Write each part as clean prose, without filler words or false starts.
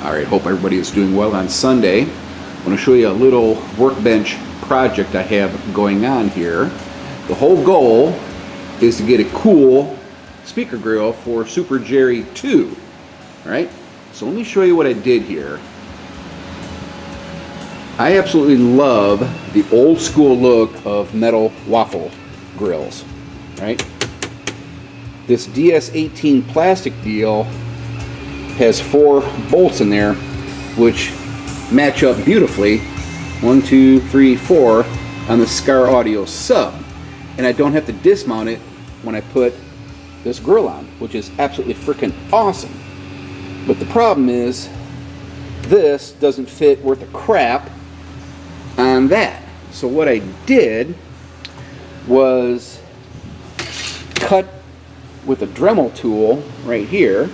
Alright, hope everybody is doing well on Sunday. I want to show you a little workbench project I have going on here. The whole goal is to get a cool speaker grill for Super Jerry 2. Alright, so let me show you what I did here. I absolutely love the old school look of metal waffle grills. Right? This DS18 plastic deal has 4 bolts in there which match up beautifully, 1, 2, 3, 4 on the Scar Audio sub, and I don't have to dismount it when I put this grill on, which is absolutely freaking awesome. But the problem is this doesn't fit worth a crap on that. So what I did was cut with a Dremel tool right here,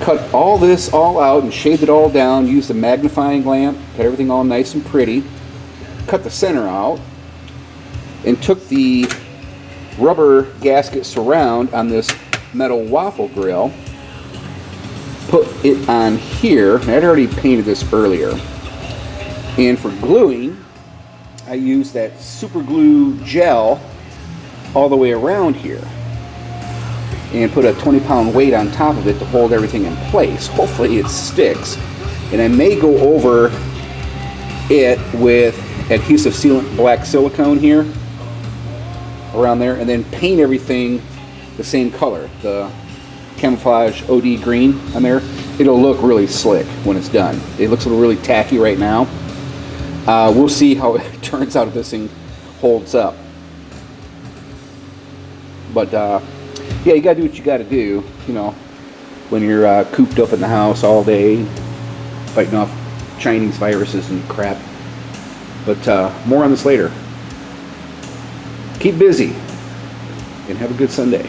cut all this all out and shaved it all down, used a magnifying lamp, got everything all nice and pretty, cut the center out, and took the rubber gasket surround on this metal waffle grill, put it on here. I'd already painted this earlier, and for gluing I used that super glue gel all the way around here and put a 20-pound weight on top of it to hold everything in place. Hopefully it sticks, and I may go over it with adhesive sealant black silicone here around there and then paint everything the same color, the camouflage OD green on there. It'll look really slick when it's done. It looks a little really tacky right now. We'll see how it turns out if this thing holds up. But yeah, you gotta do what you gotta do, you know, when you're cooped up in the house all day fighting off Chinese viruses and crap. But more on this later. Keep busy and have a good Sunday.